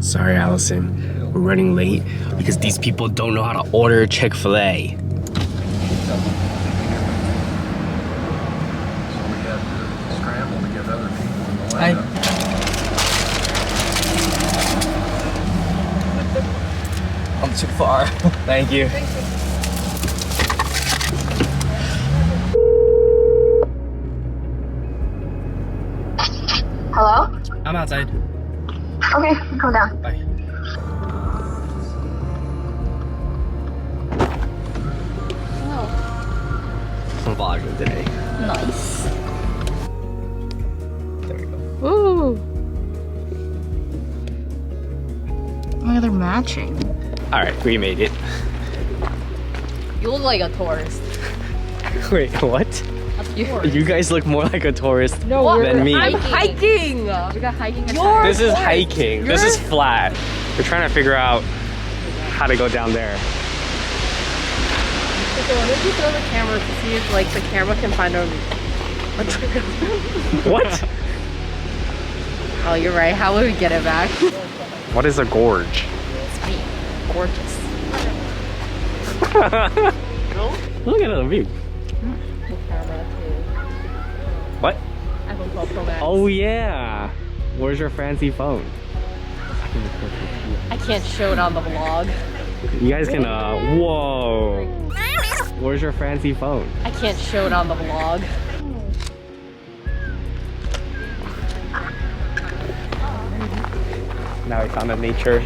Sorry, Allison. We're running late because these people don't know how to order Chick-fil-A. Hi. I'm too far. Thank you. Hello? I'm outside. Okay, come down. Bye. I'm vlogging today. Nice. There we go. Ooh. Look at they're matching. Alright, we made it. You look like a tourist. Wait, what? You guys look more like a tourist than me. I'm hiking. We got hiking. This is hiking. This is flat. We're trying to figure out how to go down there. So why don't you throw the camera to see if like the camera can find a trail? What? Oh, you're right. How would we get it back? What is a gorge? It's me. Gorgeous. Look at the view. The camera too. What? iPhone 12 Pro Max. Oh yeah. Where's your fancy phone? I can't show it on the vlog. You guys can whoa. Where's your fancy phone? I can't show it on the vlog. Now we found a nature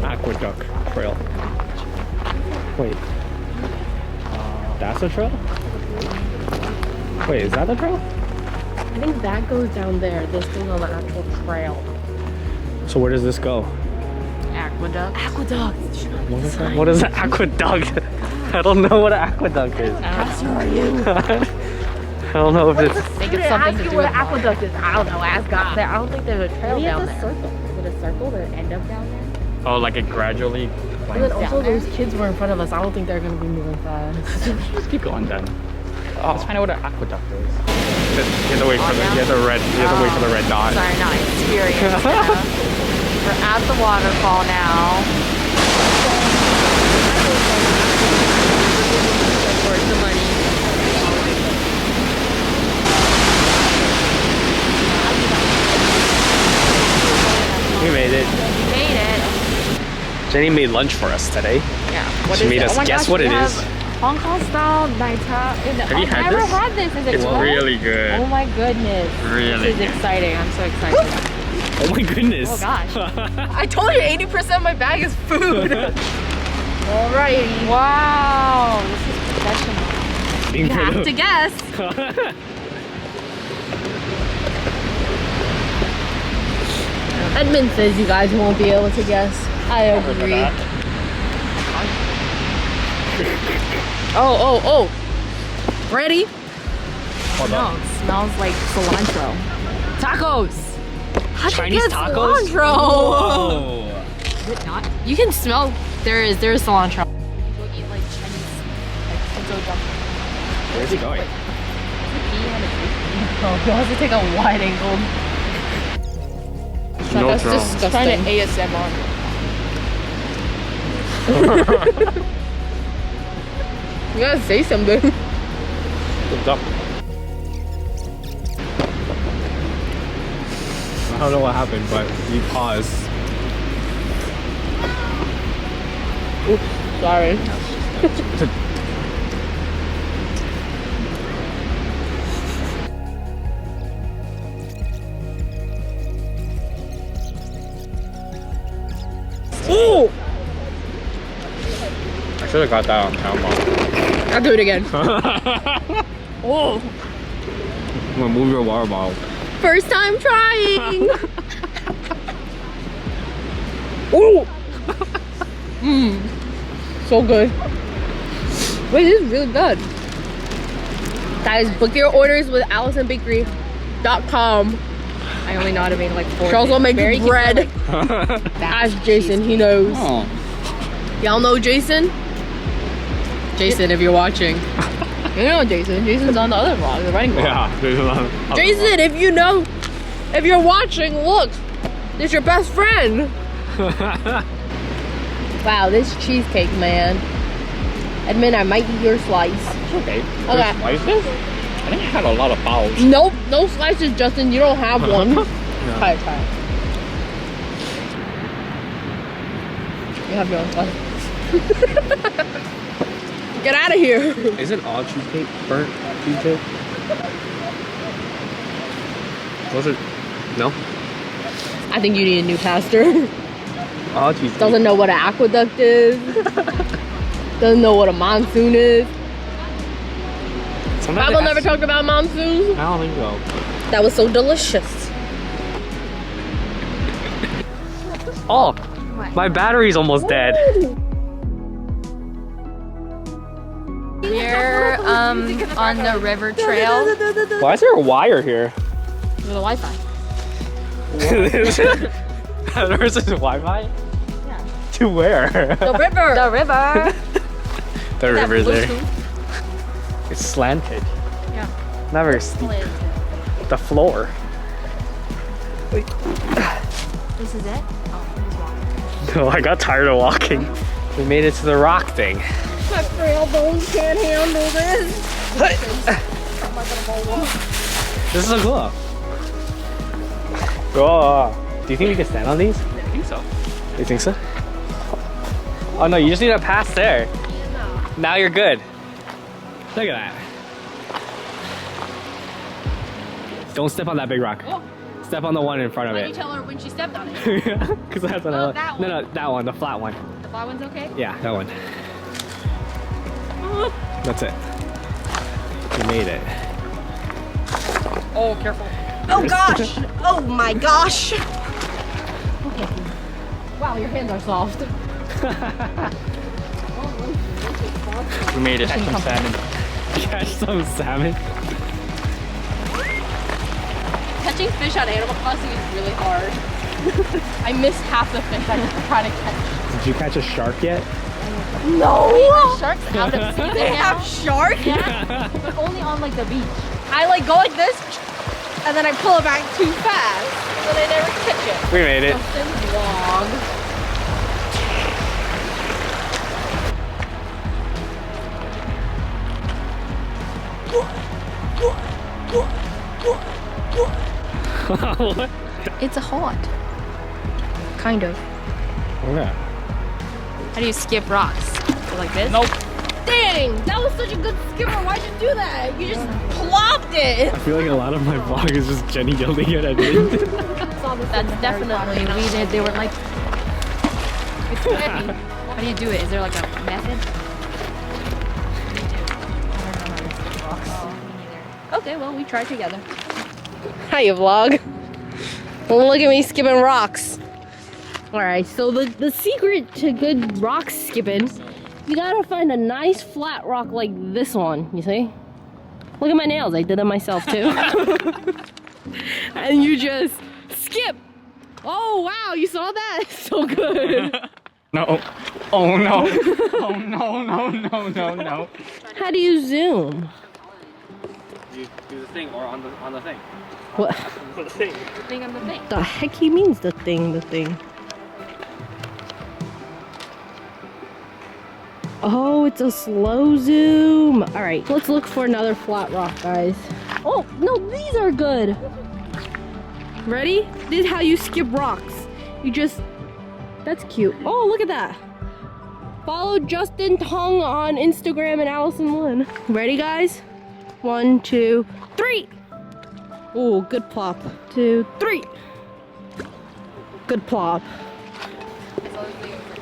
aqueduct trail. Wait. That's a trail? Wait, is that the trail? I think that goes down there. This goes on the actual trail. So where does this go? Aqueduct. Aqueduct. What is an aqueduct? I don't know what an aqueduct is. How are you? I don't know if it's... I think it's something to do with aqueduct is. I don't know. Ask God. I don't think there's a trail down there. Circle. Is it a circle to end up down there? Oh, like it gradually... And then also those kids were in front of us. I don't think they're gonna be moving fast. Just keep going then. Oh. Let's find out what an aqueduct is. You have to wait for the, you have to wait for the red dot. Sorry, not experience. We're at the waterfall now. Where's the money? We made it. We made it. Jenny made lunch for us today. Yeah. She made us guess what it is. Hong Kong style night Have you had I've never this? had this. Is it It's good? really good. Oh my goodness. Really This is exciting. I'm so excited. Oh my goodness. Oh gosh. I told you 80% of my bag is food. Alrighty. Wow. This is professional. You have to guess. Edmund says you guys won't be able to guess. I agree. Oh. Ready? Hold No, on. it smells like cilantro. Tacos. How'd Chinese you get tacos? cilantro? Whoa. Is it not? You can smell. There is cilantro. Go eat like Chinese, like pizza dumplings. Where's he going? Oh, he wants to take a wide angle. No, That's wrong. disgusting. Trying to ASMR. You gotta say something. What's up? I don't know what happened, but you paused. Oops, sorry. Oh! I should have got that on camera. I'll do it again. Oh. I'm gonna move your water bottle. First time trying. Oh. So good. Wait, this is really good. Guys, book your orders with AllisonBakery.com. I only know how to make like 4. Charles will make bread. Ask Jason, he knows. Oh. Y'all know Jason? Jason, if you're watching. You know Jason. Jason's on the other vlog, the running vlog. Yeah. Jason, if you know, if you're watching, look. It's your best friend. Wow, this cheesecake, man. Admit I might eat your slice. It's okay. Okay. Slices? I think I had a lot of bowls. Nope, no slices, Justin. You don't have one. Try it. You have your own slice. Get out of here. Isn't all cheesecake burnt cheesecake? Was it? No? I think you need a new pastor. All cheesecake. Doesn't know what an aqueduct is. Doesn't know what a monsoon is. Sometimes Bible never talked about monsoons. I don't think so. That was so delicious. Oh, my battery's almost dead. We're on the river trail. Why is there a wire here? There's a Wi-Fi. There's this Wi-Fi? Yeah. To where? The river. The river. The river's there. Bluetooth. It's slanted. Yeah. Not very steep. The floor. This is it? Oh, he's walking. No, I got tired of walking. We made it to the rock thing. My frail bones can't handle this. This is so cool. Oh, do you think we can stand on these? I think so. You think so? Oh no, you just need to pass there. Now you're good. Look at that. Don't step on that big rock. Oh. Step on the one in front of Why did it. you tell her when she stepped on it? Because that's what I Oh, like. that No, that one, the flat one. The flat one's okay? Yeah, that one. That's it. You made it. Oh, careful. Oh gosh! Oh my gosh! Okay. Wow, your hands are soft. We made it. Catch some salmon. Catch some salmon. Catching fish on Animal Crossing is really hard. I missed half the fish I was trying to catch. Did you catch a shark yet? No! Sharks out of season They now. have shark? Yeah, but only on like the beach. I like go like this, and then I pull it back too fast, and I never catch it. We made it. Justin's vlog. What? It's a hot. Kind of. Yeah. How do you skip rocks? Go like this? Nope. Dang, that was such a good skipper. Why'd you do that? You just plopped it. I feel like a lot of my vlog is just Jenny yelling at editing. That's definitely we did. They were like, it's heavy. How do you do it? Is there like a method? Okay, well, we tried together. Hiya, vlog. Well, look at me skipping rocks. Alright, so the secret to good rock skipping, you gotta find a nice flat rock like this one, you see? Look at my nails, I did them myself too. And you just skip. Oh wow, you saw that? So good. No. Oh no. Oh no, no. How do you zoom? You do the thing or on the thing. What On the thing. Thing on the thing. the heck he means the thing? Oh, it's a slow zoom. All right, let's look for another flat rock, guys. Oh, no, these are good. Ready? This is how you skip rocks. You just, that's cute. Oh, look at that. Follow Justin Tong on Instagram and Allison Lynn. Ready, guys? 1, 2, 3. Oh, good plop. 2, 3. Good plop.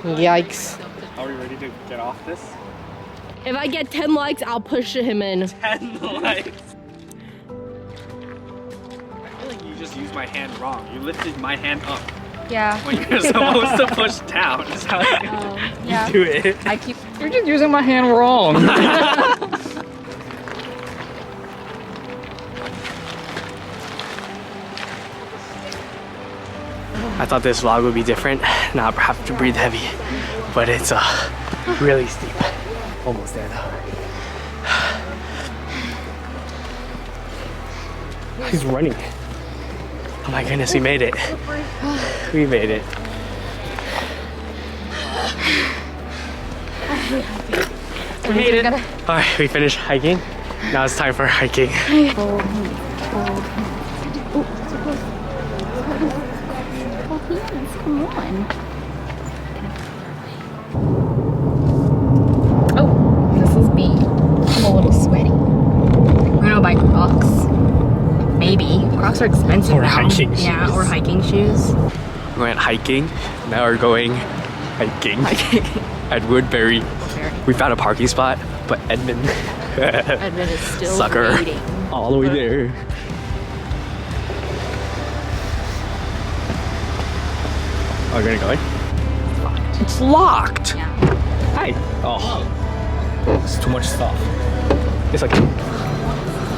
Yikes. Are we ready to get off this? If I get 10 likes, I'll push him in. 10 likes. I feel like you just used my hand wrong. You lifted my hand up Yeah. when you're supposed to push down. That's how Yeah. you do it. I keep. You're just using my hand wrong. I thought this vlog would be different. Now I have to breathe heavy, but it's really steep. Almost there though. He's running. Oh my goodness, we made it. We made it. We made it. Alright, we finished hiking. Now it's time for hiking. Come on. Oh, this is me. I'm a little sweaty. We're gonna buy Crocs. Maybe. Crocs are expensive Or now. hiking shoes. Yeah, or hiking shoes. We went hiking. Now we're going hiking at Woodbury. We found a parking spot, but Edmund Edmund is still sucker waiting. all the way there. Oh, you're gonna go in? It's locked. Yeah. Hi. Oh, it's too much stuff. It's okay.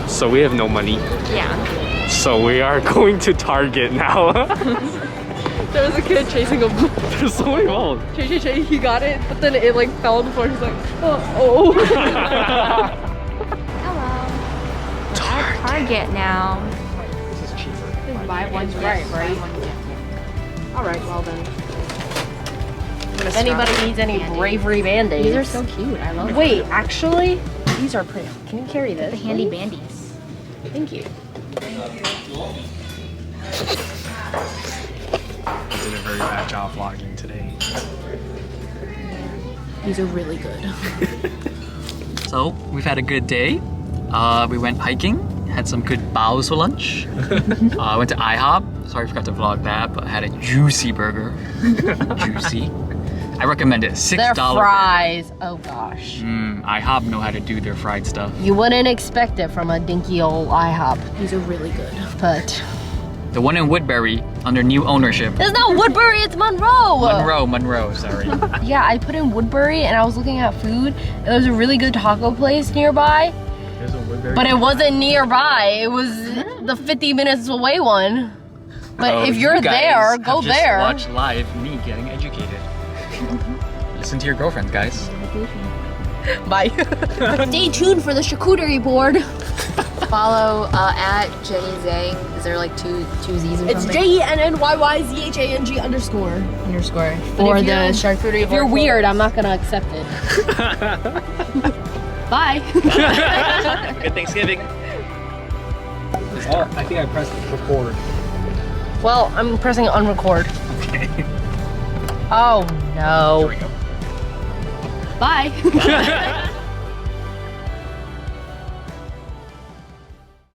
So we have no money. Yeah. So we are going to Target now. There was a kid chasing a ball. There's so many balls. Chase, he got it, but then it like fell on the floor. He's like, oh. Hello. We're at Target now. This is cheaper. Buy one, Right. All right, well then. If anybody needs any bravery band-aids. These are so cute. I love Wait, actually, these are pretty. Can you carry this? the handy please? bandies. Thank you. I did a very bad job vlogging today. These are really good. So we've had a good day. We went hiking, had some good baos for lunch. Went to IHOP. Sorry, I forgot to vlog that, but I had a juicy burger. Juicy. I recommend it. $6. Their fries. Oh gosh. IHOP know how to do their fried stuff. You wouldn't expect it from a dinky old IHOP, These are really good. but The one in Woodbury under new ownership. it's not Woodbury. It's Monroe. Monroe, sorry. Yeah, I put in Woodbury and I was looking at food and there was a really good taco place nearby, There's a Woodbury. but it wasn't nearby. It was the 50 minutes away one. But Oh, if you're you guys there, have go just there. watch live me getting educated. Listen to your girlfriends, guys. Bye. Stay tuned for the charcuterie board. Follow at Jenny Zhang. Is there like two Z's or It's something? JENNYYZHANG underscore. Underscore. For the charcuterie If you're board. weird, I'm not gonna accept it. Bye. Have a good Thanksgiving. Oh, I think I pressed record. Well, I'm pressing unrecord. Okay. Oh no. Here we go. Bye.